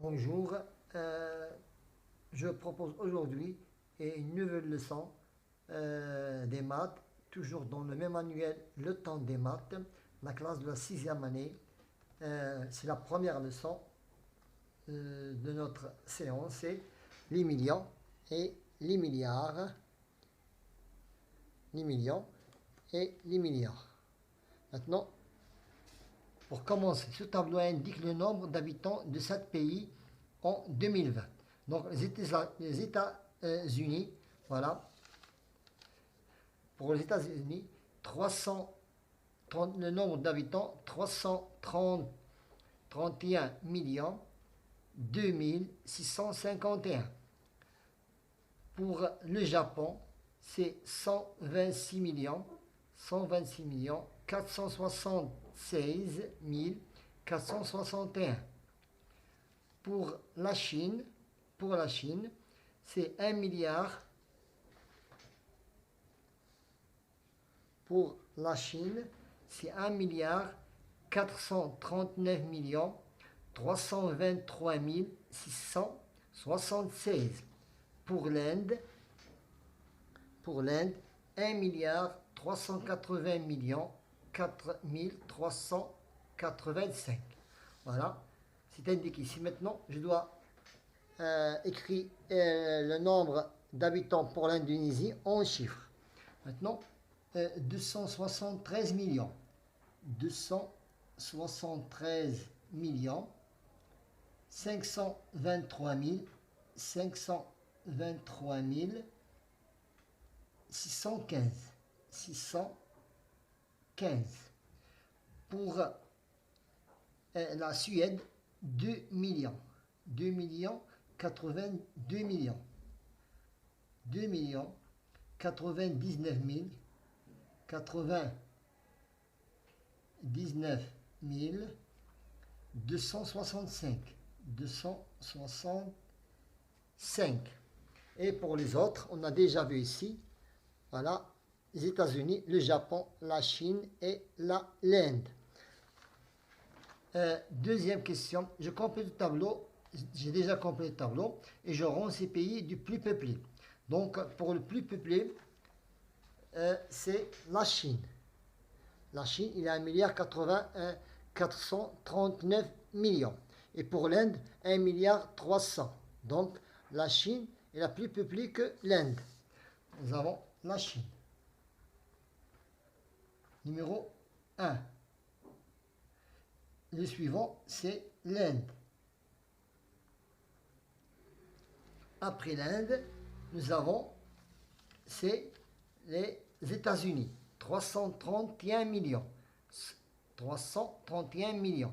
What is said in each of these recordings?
Bonjour, je propose aujourd'hui une nouvelle leçon des maths, toujours dans le même manuel, le temps des maths, la classe de la sixième année. C'est la première leçon de notre séance, c'est les millions et les milliards, les millions et les milliards. Maintenant, pour commencer, ce tableau indique le nombre d'habitants de 7 pays en 2020. Donc les États-Unis, voilà. Pour les États-Unis, le nombre d'habitants, 331 millions 2651. Pour le Japon, c'est 126 millions 476 461. Pour la Chine, c'est 1 milliard. Pour la Chine, c'est 1 milliard 439 millions 323 676. Pour l'Inde, 1 milliard 380 millions 4 385. Voilà, c'est indiqué ici. Maintenant, je dois écrire le nombre d'habitants pour l'Indonésie en chiffres. Maintenant, 273 millions. 273 millions 523 615. Pour la Suède, 2 millions. 82 millions. 2 millions 99 265. Et pour les autres, on a déjà vu ici, voilà, les États-Unis, le Japon, la Chine et l'Inde. Deuxième question, je complète le tableau, j'ai déjà complété le tableau, et je rends ces pays du plus peuplé. Donc, pour le plus peuplé, c'est la Chine. La Chine, il a 1 milliard 439 millions. Et pour l'Inde, 1 milliard 300. Donc, la Chine est la plus peuplée que l'Inde. Nous avons la Chine. Numéro 1. Le suivant, c'est l'Inde. Après l'Inde, nous avons, c'est les États-Unis. 331 millions. 331 millions.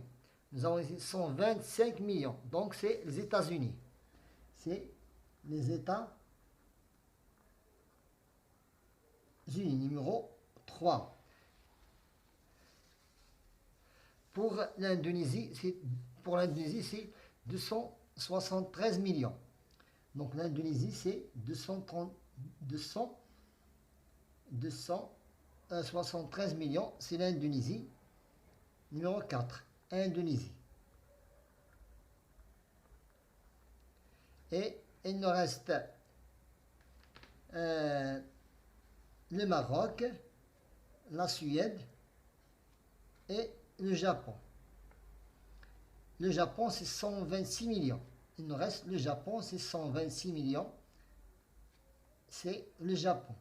Nous avons ici 125 millions. Donc, c'est les États-Unis. C'est les États-Unis. Numéro 3. Pour l'Indonésie, c'est 273 millions. Donc, l'Indonésie, c'est 273 millions. C'est l'Indonésie. Numéro 4. Indonésie. Et il nous reste le Maroc, la Suède et le Japon. Le Japon, c'est 126 millions. Il nous reste le Japon, c'est 126 millions. C'est le Japon.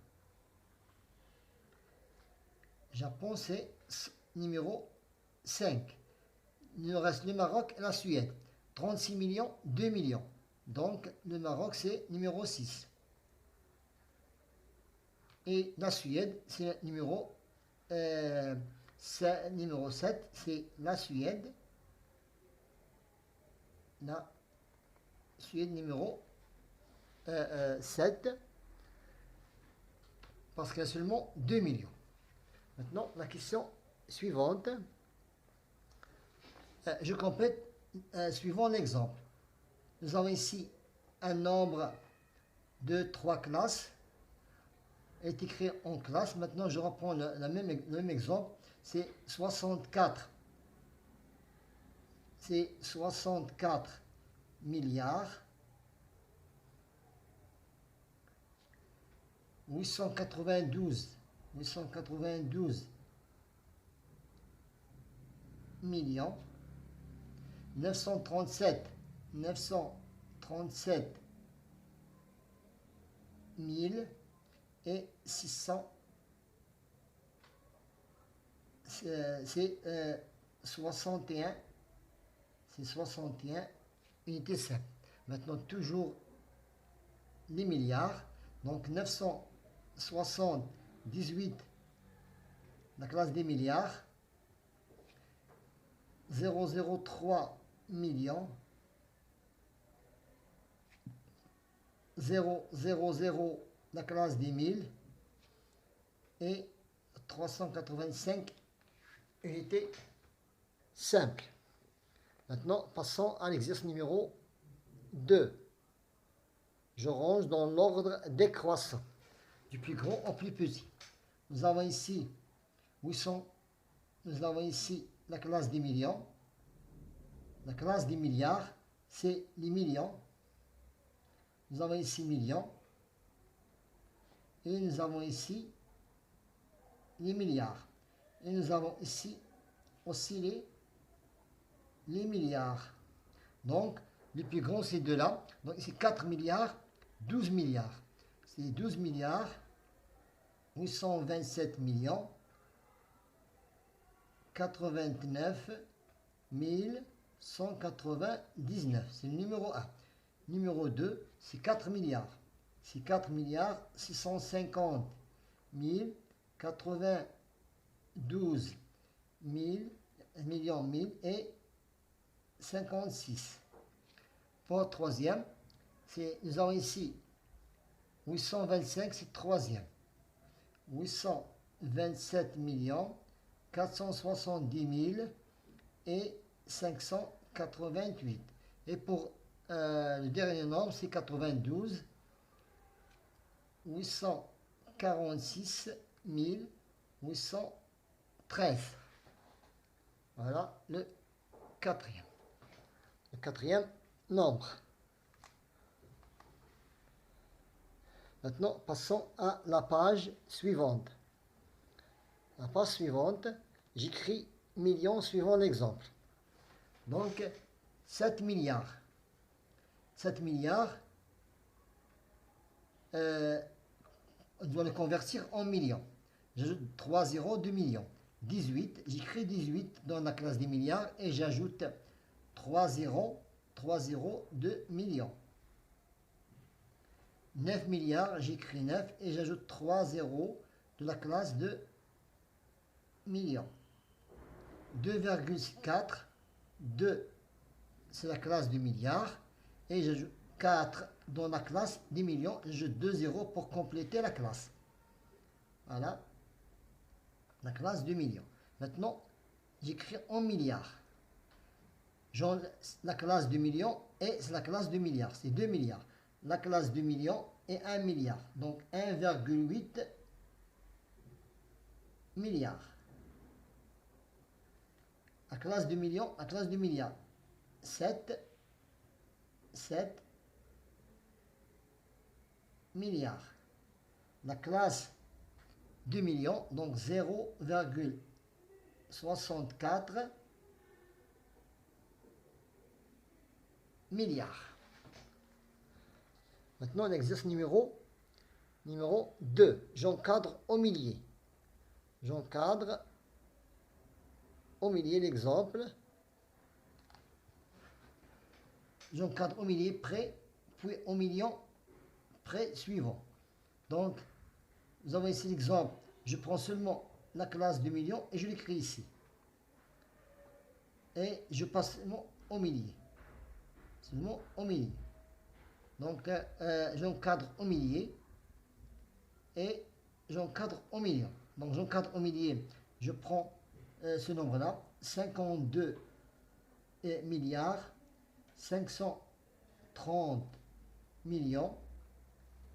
Japon, c'est numéro 5. Il nous reste le Maroc et la Suède. 36 millions, 2 millions. Donc, le Maroc, c'est numéro 6. Et la Suède, c'est numéro 7. C'est la Suède. La Suède, numéro 7. Parce qu'il y a seulement 2 millions. Maintenant, la question suivante. Je complète suivant l'exemple. Nous avons ici un nombre de 3 classes. Est écrit en classe. Maintenant, je reprends le même exemple. C'est 64. C'est 64 milliards 892 millions 937 000 et 600. C'est 61 unités simples. Maintenant, toujours les milliards. Donc 978, la classe des milliards. 003 millions. 000, la classe des 1000. Et 385 unités simples. Maintenant, passons à l'exercice numéro 2. Je range dans l'ordre décroissant, du plus grand au plus petit. Nous avons ici 800, nous avons ici la classe des millions. La classe des milliards, c'est les millions. Nous avons ici millions. Et nous avons ici les milliards. Et nous avons ici aussi les milliards. Donc, le plus grand, c'est de là. Donc, ici, 4 milliards, 12 milliards. C'est 12 milliards, 827 millions, 89 199. C'est le numéro 1. Numéro 2, c'est 4 milliards. C'est 4 milliards, 650 000, 92 000, millions 1000 et 56. Pour le troisième, nous avons ici 825, c'est troisième. 827 millions 470 000 et 588. Et pour le dernier nombre, c'est 92 846 813. Voilà le quatrième. Le quatrième nombre. Maintenant, passons à la page suivante. La page suivante, j'écris millions suivant l'exemple. Donc, 7 milliards. 7 milliards, on doit le convertir en millions. J'ajoute 3 zéros, 2 millions. 18, j'écris 18 dans la classe des milliards et j'ajoute 3 zéros, 2 millions. 9 milliards, j'écris 9 et j'ajoute 3 zéros de la classe de millions. 2,4, 2, c'est la classe de milliards. Et j'ajoute 4 dans la classe des millions. J'ajoute 2 zéros pour compléter la classe. Voilà. La classe de millions. Maintenant, j'écris en milliards. La classe de millions et c'est la classe de milliards. C'est 2 milliards. La classe de millions est 1 milliard. Donc 1,8 milliards. La classe de millions, la classe de milliards. 7 milliards. La classe de millions, donc 0,64 milliards. Maintenant, l'exercice numéro 2. J'encadre au millier. J'encadre au millier l'exemple. J'encadre au millier près, puis au million près suivant. Donc, nous avons ici l'exemple. Je prends seulement la classe de millions et je l'écris ici. Et je passe seulement au millier. Seulement au millier. Donc, j'encadre au millier et j'encadre au million. Donc, j'encadre au millier. Je prends ce nombre-là, 52 milliards, 530 millions,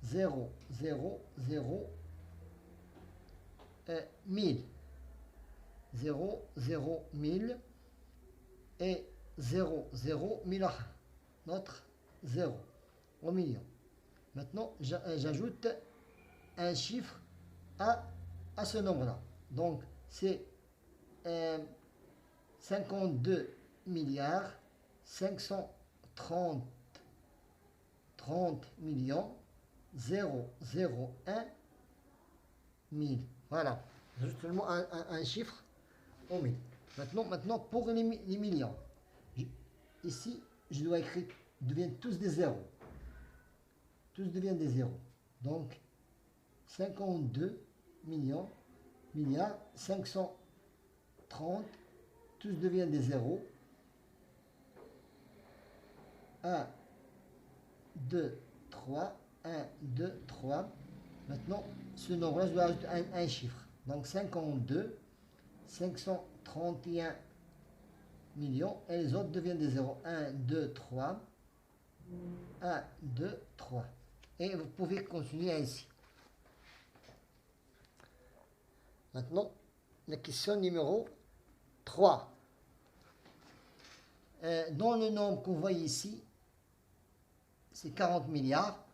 0, 0, 0, 1000. 0, 0, 1000 et 0, 0, 1000. notre 0 au million. Maintenant, j'ajoute un chiffre à ce nombre-là. Donc, c'est 52 milliards 530 millions 001 1000. Voilà. J'ajoute seulement un chiffre au 1000. Maintenant pour les millions. Ici, je dois écrire, deviennent tous des zéros. Tous deviennent des zéros. Donc, 52 millions, milliards, 530, tous deviennent des zéros. 1, 2, 3, 1, 2, 3. Maintenant, ce nombre-là, je dois ajouter un chiffre. Donc, 52, 531 millions, et les autres deviennent des zéros. 1, 2, 3. 1, 2, 3. Et vous pouvez continuer ainsi. Maintenant, la question numéro 3. Dans le nombre qu'on voit ici, c'est 40 milliards.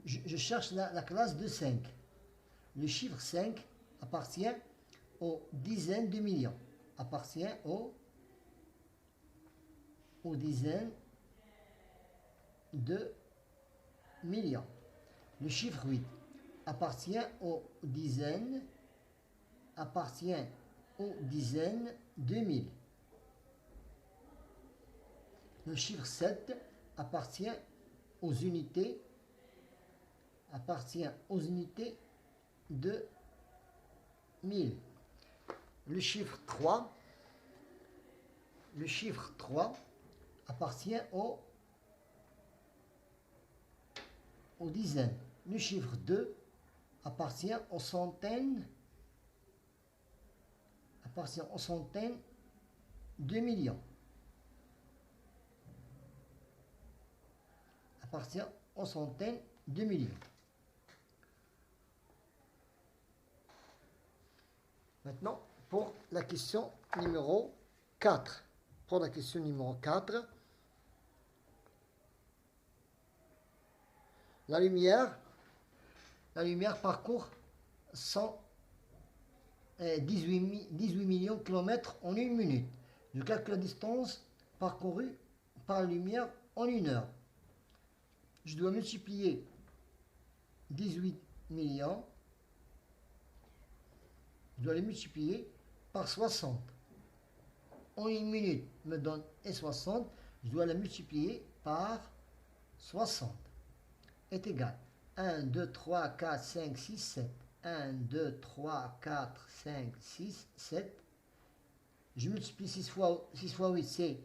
Je cherche la classe de 5. Le chiffre 5 appartient aux dizaines de millions. Appartient aux dizaines de millions. Le chiffre 8 appartient aux dizaines de mille. Le chiffre 7 appartient aux unités de 1000. Le chiffre 3 appartient aux dizaines. Le chiffre 2 appartient aux centaines de millions. Appartient aux centaines de millions. Maintenant, pour la question numéro 4. Pour la question numéro 4, la lumière parcourt 18 millions de kilomètres en une minute. Je calcule la distance parcourue par la lumière en une heure. Je dois multiplier 18 millions. Je dois les multiplier par 60. En une minute me donne 60. Je dois la multiplier par 60. Est égal. 1, 2, 3, 4, 5, 6, 7. 1, 2, 3, 4, 5, 6, 7. Je multiplie 6 fois 8, c'est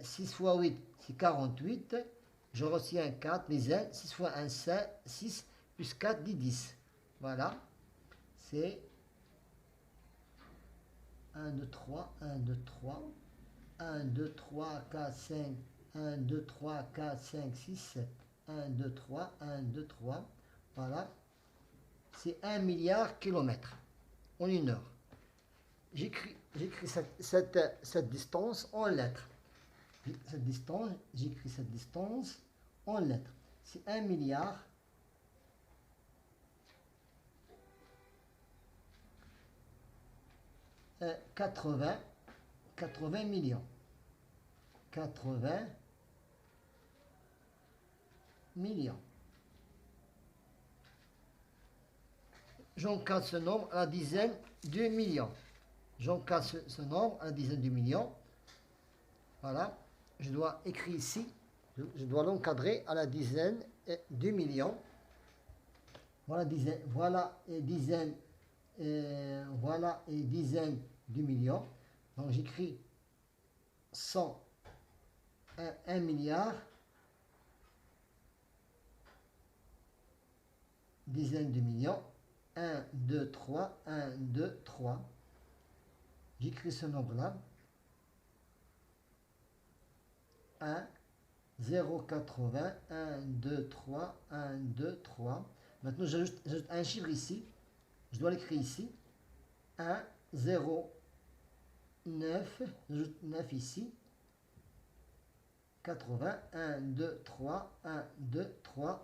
6 fois 8, c'est 48. Je retiens 4, les 1, 6 fois 1, 6, plus 4, dit 10. Voilà. C'est 1, 2, 3, 1, 2, 3, 1, 2, 3, 4, 5, 1, 2, 3, 4, 5, 6, 7, 1, 2, 3, 1, 2, 3, voilà, c'est 1 milliard de kilomètres en une heure. J'écris cette distance en lettres. J'écris cette distance en lettres. C'est 1 milliard 80 millions. 80 millions. J'encadre ce nombre à la dizaine de millions. J'encadre ce nombre à la dizaine de millions. Voilà. Je dois écrire ici. Je dois l'encadrer à la dizaine de millions. Voilà dizaine de millions. Donc j'écris 1 milliard, dizaines de millions, 1, 2, 3, 1, 2, 3. J'écris ce nombre-là. 1, 0, 80, 1, 2, 3, 1, 2, 3. Maintenant, j'ajoute un chiffre ici. Je dois l'écrire ici. 1, 0, 9. J'ajoute 9 ici. 80. 1, 2, 3. 1, 2, 3.